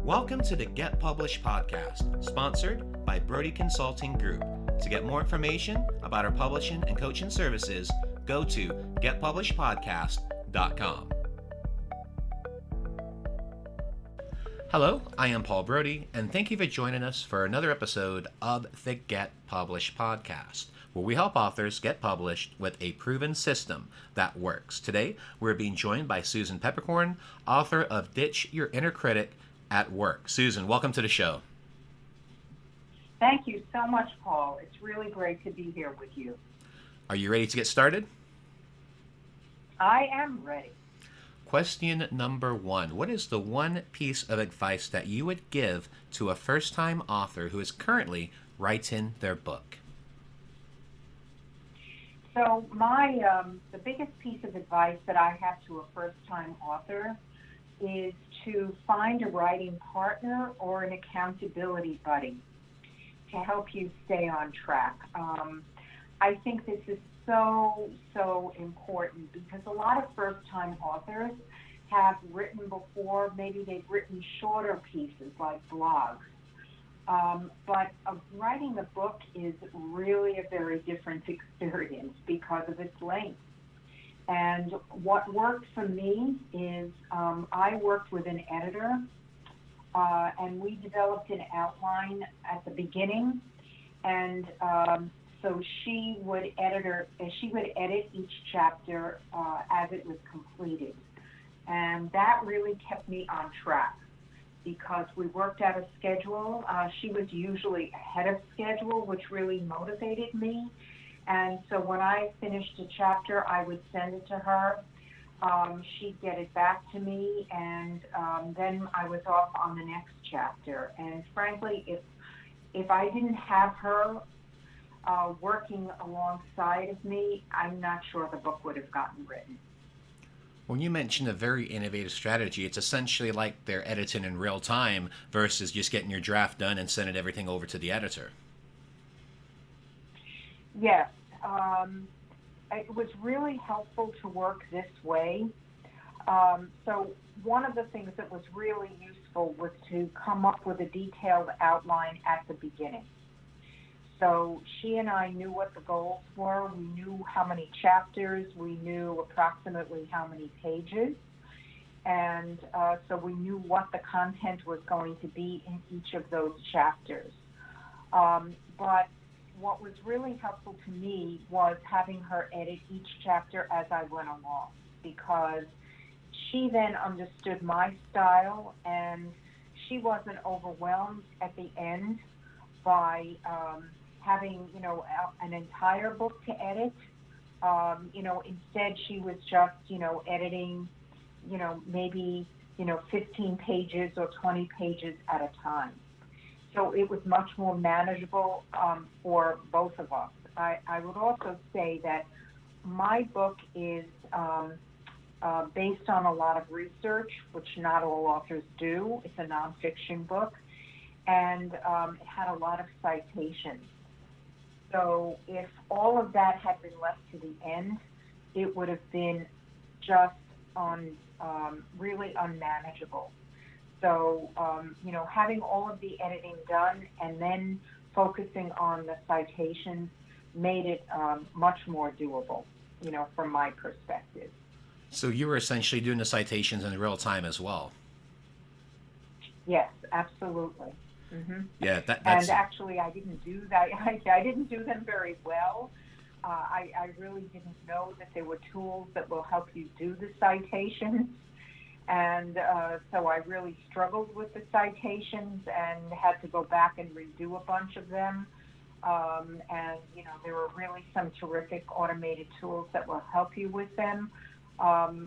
Welcome to the Get Published podcast, sponsored by Brodie Consulting Group. To get more information about our publishing and coaching services, go to getpublishedpodcast.com. Hello, I am Paul Brodie, and thank you for joining us for another episode of the Get Published podcast, where we help authors get published with a proven system that works. Today, we're being joined by Susan Peppercorn, author of Ditch Your Inner Critic at Work. Susan, welcome to the show. Thank you so much, Paul. It's really great to be here with you. Are you ready to get started? I am ready. Question number 1. What is the one piece of advice that you would give to a first-time author who is currently writing their book? So the biggest piece of advice that I have to a first-time author is to find a writing partner or an accountability buddy to help you stay on track. I think this is so important because a lot of first-time authors have written before. Maybe they've written shorter pieces like blogs. But writing a book is really a very different experience because of its length. And what worked for me is I worked with an editor, and we developed an outline at the beginning, and so she would edit each chapter as it was completed, and that really kept me on track because we worked out a schedule. She was usually ahead of schedule, which really motivated me. And so when I finished a chapter, I would send it to her. She'd get it back to me, and then I was off on the next chapter. And frankly, if I didn't have her working alongside of me, I'm not sure the book would have gotten written. When you mentioned a very innovative strategy, it's essentially like they're editing in real time versus just getting your draft done and sending everything over to the editor. Yes. It was really helpful to work this way. So one of the things that was really useful was to come up with a detailed outline at the beginning. So she and I knew what the goals were. We knew how many chapters. We knew approximately how many pages. And so we knew what the content was going to be in each of those chapters. But what was really helpful to me was having her edit each chapter as I went along, because she then understood my style and she wasn't overwhelmed at the end by having, an entire book to edit. Instead she was just, editing, maybe, 15 pages or 20 pages at a time. So it was much more manageable for both of us. I would also say that my book is based on a lot of research, which not all authors do. It's a nonfiction book, and it had a lot of citations. So if all of that had been left to the end, it would have been just really unmanageable. So, having all of the editing done and then focusing on the citations made it much more doable, from my perspective. So you were essentially doing the citations in real time as well? Yes, absolutely. Mm-hmm. Yeah, that's... And actually, I didn't do that. I didn't do them very well. I really didn't know that there were tools that will help you do the citations. And so I really struggled with the citations and had to go back and redo a bunch of them. And, there were really some terrific automated tools that will help you with them,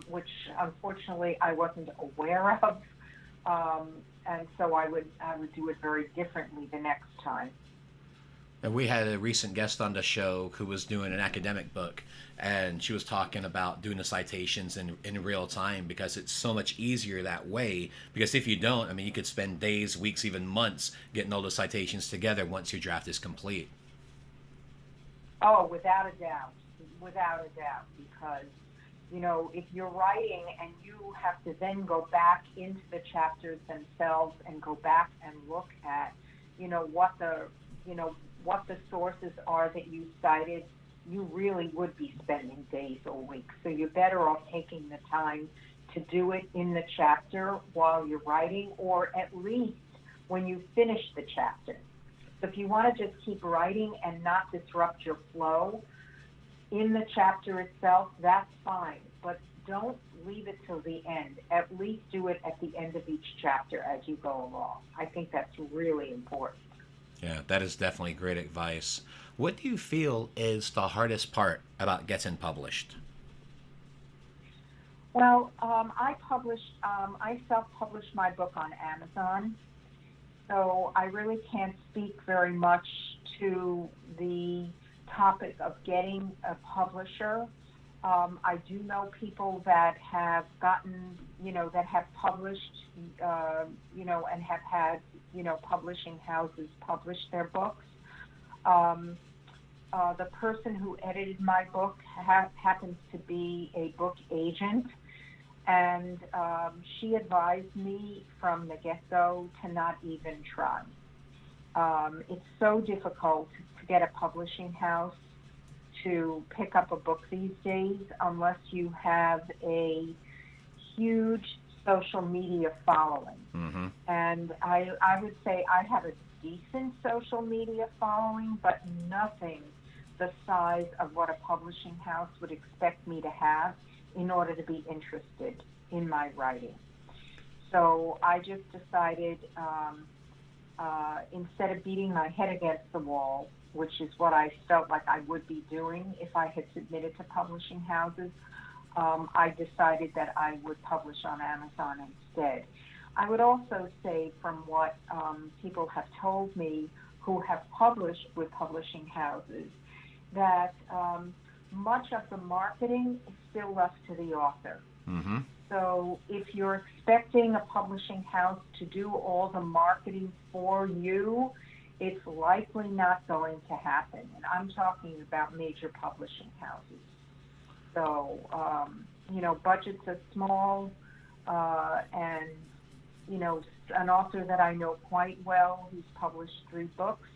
which unfortunately I wasn't aware of. And so I would do it very differently the next time. And we had a recent guest on the show who was doing an academic book, and she was talking about doing the citations in real time because it's so much easier that way. Because if you don't, you could spend days, weeks, even months getting all the citations together once your draft is complete. Oh, without a doubt, because If you're writing and you have to then go back into the chapters themselves and go back and look at, what the sources are that you cited, you really would be spending days or weeks. So you're better off taking the time to do it in the chapter while you're writing, or at least when you finish the chapter. So if you want to just keep writing and not disrupt your flow in the chapter itself, that's fine. But don't leave it till the end. At least do it at the end of each chapter as you go along. I think that's really important. Yeah, that is definitely great advice. What do you feel is the hardest part about getting published? Well, I self-published my book on Amazon, so I really can't speak very much to the topic of getting a publisher. I do know people that have gotten, that have published, and have had, publishing houses publish their books. The person who edited my book happens to be a book agent, and she advised me from the get-go to not even try. It's so difficult to get a publishing house to pick up a book these days unless you have a huge social media following. Mm-hmm. And I would say I have a decent social media following, but nothing the size of what a publishing house would expect me to have in order to be interested in my writing. So I just decided, instead of beating my head against the wall, which is what I felt like I would be doing if I had submitted to publishing houses, I decided that I would publish on Amazon instead. I would also say, from what people have told me who have published with publishing houses, that much of the marketing is still left to the author. Mm-hmm. So if you're expecting a publishing house to do all the marketing for you, it's likely not going to happen. And I'm talking about major publishing houses. So, budgets are small, and, an author that I know quite well who's published 3 books,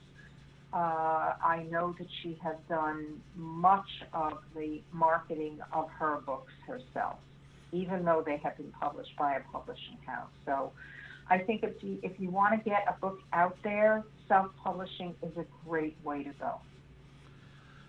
I know that she has done much of the marketing of her books herself, even though they have been published by a publishing house. So I think if you want to get a book out there, self-publishing is a great way to go.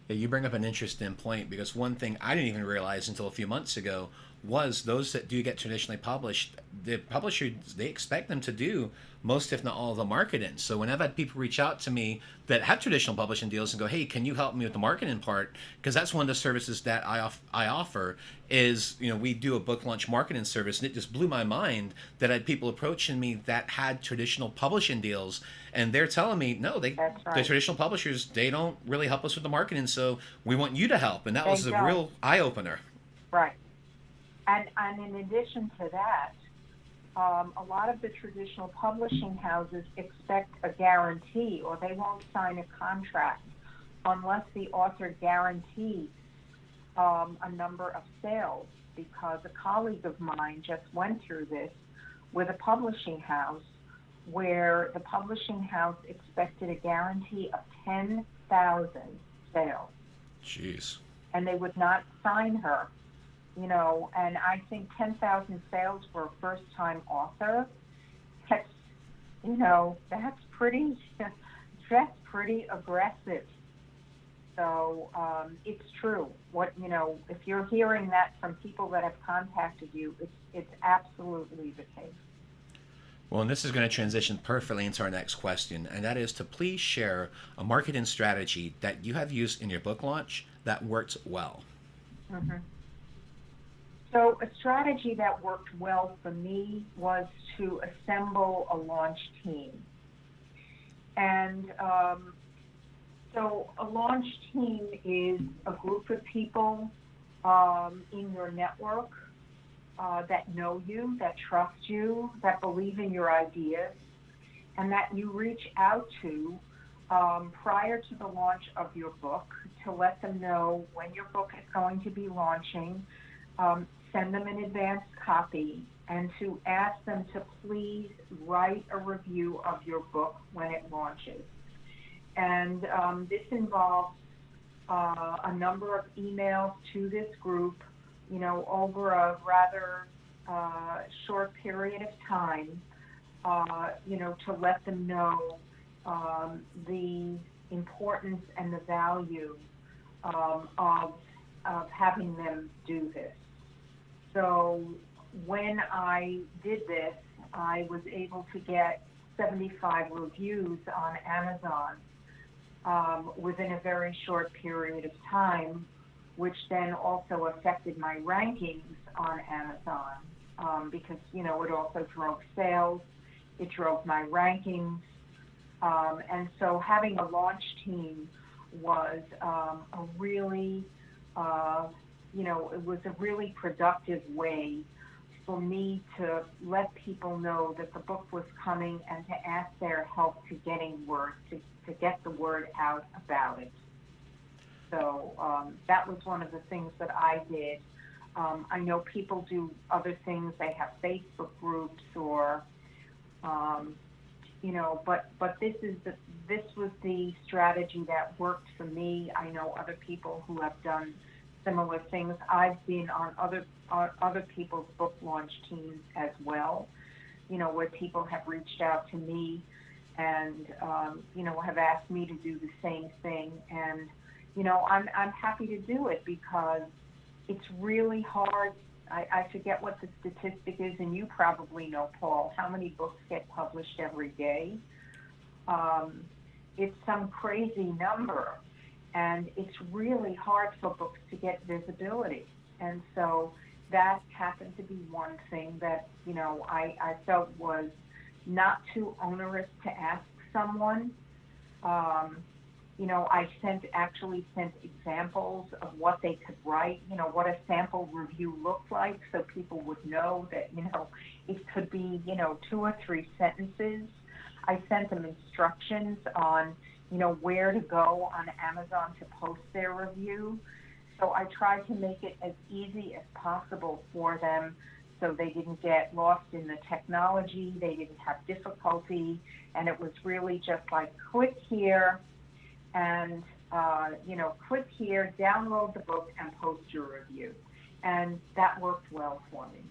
Yeah, you bring up an interesting point, because one thing I didn't even realize until a few months ago was those that do get traditionally published, the publishers, they expect them to do most, if not all, of the marketing. So when I've had people reach out to me that have traditional publishing deals and go, hey, can you help me with the marketing part? Because that's one of the services that I offer is, we do a book launch marketing service. And it just blew my mind that I had people approaching me that had traditional publishing deals. And they're telling me, no, the traditional publishers, they don't really help us with the marketing. So we want you to help. And that was a real eye-opener. Right. And in addition to that, a lot of the traditional publishing houses expect a guarantee, or they won't sign a contract unless the author guarantees a number of sales, because a colleague of mine just went through this with a publishing house where the publishing house expected a guarantee of 10,000 sales. Jeez. And they would not sign her. And I think 10,000 sales for a first-time author, that's pretty aggressive. So it's true. If you're hearing that from people that have contacted you, it's absolutely the case. Well, and this is going to transition perfectly into our next question, and that is to please share a marketing strategy that you have used in your book launch that worked well. Mm-hmm. So a strategy that worked well for me was to assemble a launch team. And so a launch team is a group of people in your network that know you, that trust you, that believe in your ideas, and that you reach out to prior to the launch of your book to let them know when your book is going to be launching, send them an advanced copy and to ask them to please write a review of your book when it launches. And this involves a number of emails to this group, over a rather short period of time, to let them know the importance and the value of having them do this. So when I did this, I was able to get 75 reviews on Amazon within a very short period of time, which then also affected my rankings on Amazon because, it also drove sales, it drove my rankings. And so having a launch team was a really, it was a really productive way for me to let people know that the book was coming and to ask their help to get the word out about it. So that was one of the things that I did. I know people do other things. They have Facebook groups or, but this was the strategy that worked for me. I know other people who have done similar things. I've been on other people's book launch teams as well, where people have reached out to me and, have asked me to do the same thing. And, I'm happy to do it because it's really hard. I forget what the statistic is, and you probably know, Paul, how many books get published every day. It's some crazy number, and it's really hard for books to get visibility. And so that happened to be one thing that, I felt was not too onerous to ask someone. I actually sent examples of what they could write, what a sample review looked like, so people would know that, it could be, 2 or 3 sentences. I sent them instructions on, where to go on Amazon to post their review. So I tried to make it as easy as possible for them so they didn't get lost in the technology, they didn't have difficulty, and it was really just like, click here, and, click here, download the book, and post your review. And that worked well for me.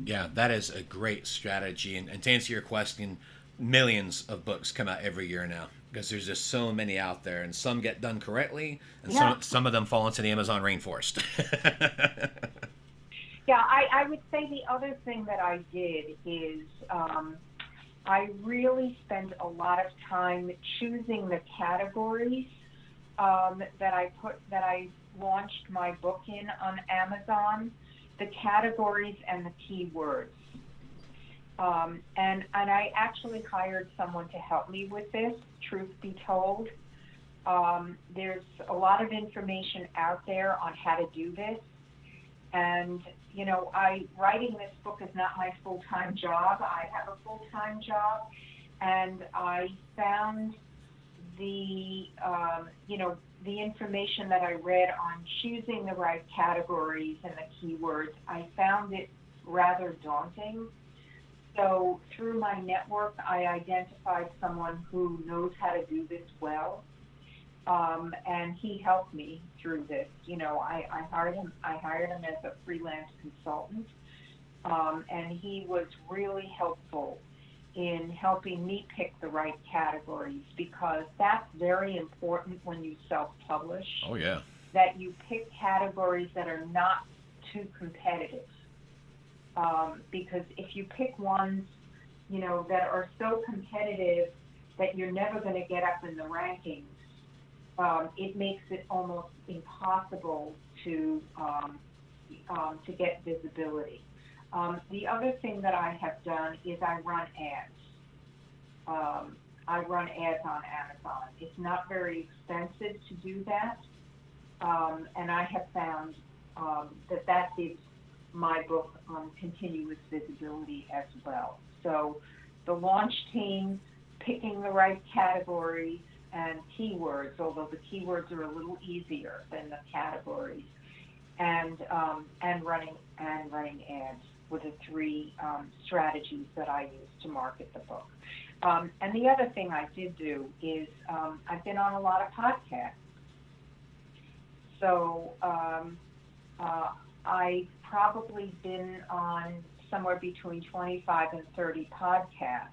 Yeah, that is a great strategy. And to answer your question, millions of books come out every year now because there's just so many out there, and some get done correctly, and some of them fall into the Amazon rainforest. Yeah, I would say the other thing that I did is I really spent a lot of time choosing the categories that I launched my book in on Amazon, the categories and the keywords. And I actually hired someone to help me with this, truth be told. There's a lot of information out there on how to do this. And, writing this book is not my full-time job. I have a full-time job. And I found the information that I read on choosing the right categories and the keywords, I found it rather daunting. So through my network, I identified someone who knows how to do this well. And he helped me through this. I hired him as a freelance consultant. And he was really helpful in helping me pick the right categories, because that's very important when you self-publish. Oh, yeah. That you pick categories that are not too competitive. Because if you pick ones, that are so competitive that you're never going to get up in the rankings, it makes it almost impossible to get visibility. The other thing that I have done is I run ads. I run ads on Amazon. It's not very expensive to do that, and I have found that gives my book continuous visibility as well. So the launch team, picking the right categories and keywords, although the keywords are a little easier than the categories, and running ads were the three strategies that I used to market the book. And the other thing I did do is I've been on a lot of podcasts. So I've probably been on somewhere between 25 and 30 podcasts,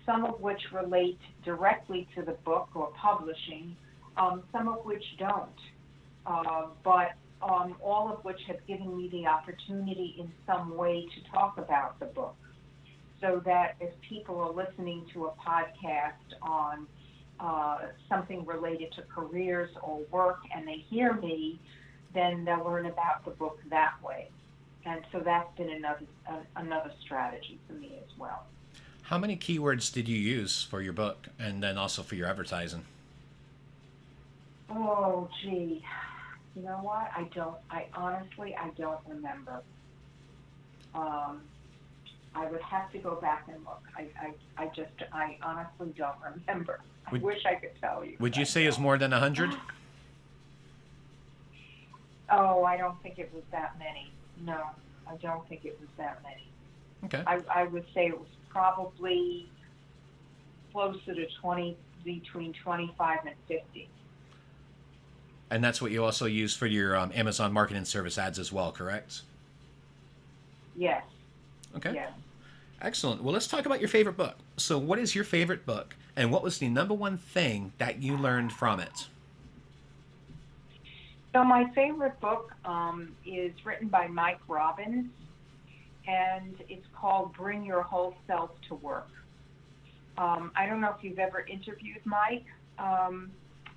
some of which relate directly to the book or publishing, some of which don't, but all of which have given me the opportunity in some way to talk about the book. So that if people are listening to a podcast on something related to careers or work and they hear me, then they'll learn about the book that way. And so that's been another strategy for me as well. How many keywords did you use for your book and then also for your advertising? Oh, gee. You know what? I honestly don't remember. I would have to go back and look. I honestly don't remember. I wish I could tell you. Would you say it's more than 100? Oh, I don't think it was that many. No, I don't think it was that many. Okay. I would say it was probably closer to between 25 and 50. And that's what you also use for your Amazon Marketing Service ads as well, correct? Yes. Okay. Yes. Excellent. Well, let's talk about your favorite book. So what is your favorite book, and what was the number one thing that you learned from it? So my favorite book is written by Mike Robbins, and it's called Bring Your Whole Self to Work. I don't know if you've ever interviewed Mike.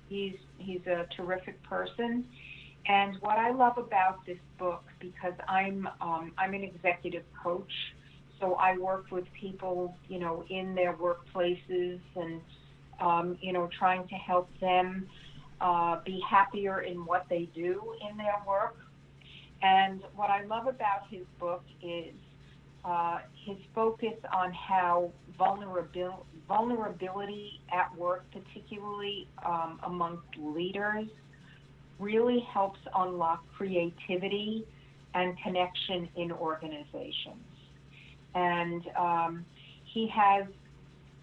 He's a terrific person. And what I love about this book, because I'm an executive coach, so I work with people, in their workplaces and, trying to help them be happier in what they do in their work. And what I love about his book is his focus on how vulnerability at work, particularly amongst leaders, really helps unlock creativity and connection in organizations. And he has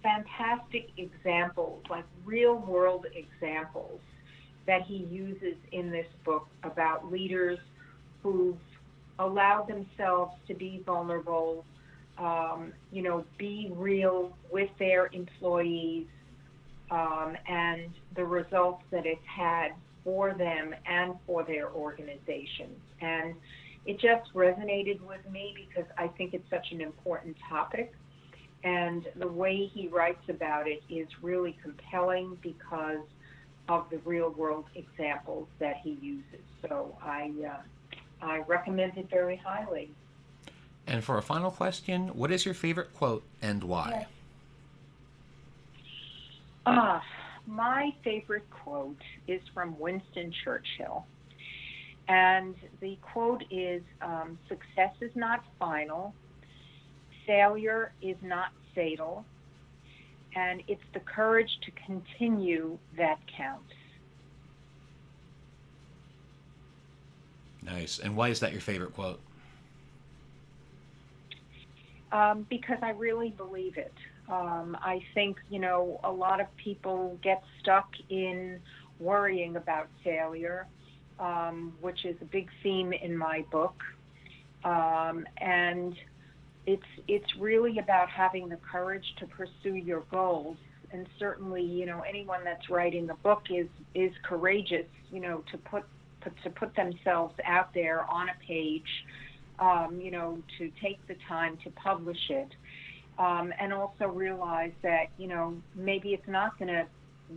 fantastic examples, like real-world examples, that he uses in this book about leaders who've allowed themselves to be vulnerable, be real with their employees, and the results that it's had for them and for their organizations. And it just resonated with me because I think it's such an important topic. And the way he writes about it is really compelling because of the real-world examples that he uses. So I recommend it very highly. And for a final question, what is your favorite quote and why? My favorite quote is from Winston Churchill. And the quote is, success is not final, failure is not fatal, and it's the courage to continue that counts. Nice. And why is that your favorite quote? Because I really believe it. I think, a lot of people get stuck in worrying about failure, which is a big theme in my book. And it's really about having the courage to pursue your goals. And certainly, anyone that's writing the book is courageous, to put themselves out there on a page, to take the time to publish it, and also realize that, maybe it's not going to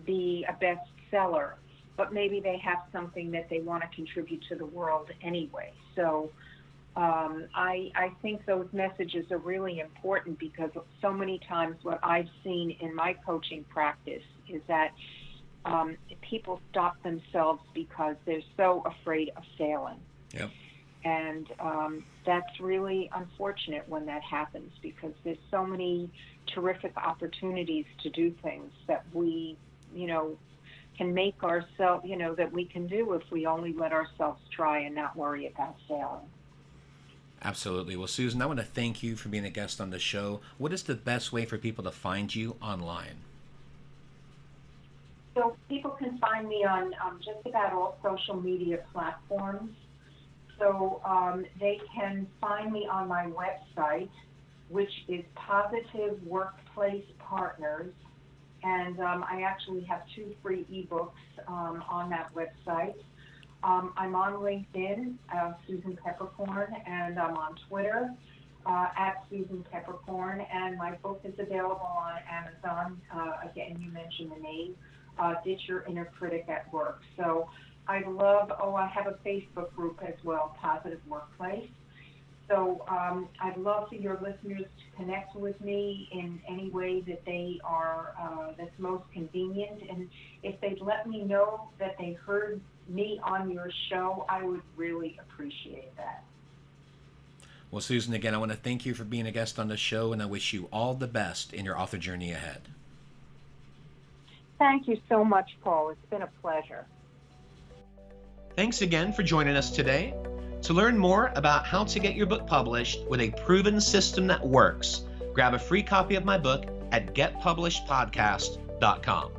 be a bestseller, but maybe they have something that they want to contribute to the world anyway. So I think those messages are really important because so many times what I've seen in my coaching practice is that people stop themselves because they're so afraid of failing. Yep. And that's really unfortunate when that happens because there's so many terrific opportunities to do things that we, can make ourselves, that we can do if we only let ourselves try and not worry about failing. Absolutely. Well, Susan, I want to thank you for being a guest on the show. What is the best way for people to find you online? So people can find me on just about all social media platforms. So they can find me on my website, which is Positive Workplace Partners. And I actually have 2 free ebooks on that website. I'm on LinkedIn, Susan Peppercorn, and I'm on Twitter at Susan Peppercorn. And my book is available on Amazon. Again, you mentioned the name, Ditch Your Inner Critic at Work. So I have a Facebook group as well, Positive Workplace. So I'd love for your listeners to connect with me in any way that they are that's most convenient. And if they'd let me know that they heard me on your show, I would really appreciate that. Well, Susan, again, I want to thank you for being a guest on the show, and I wish you all the best in your author journey ahead. Thank you so much, Paul. It's been a pleasure. Thanks again for joining us today. To learn more about how to get your book published with a proven system that works, grab a free copy of my book at getpublishedpodcast.com.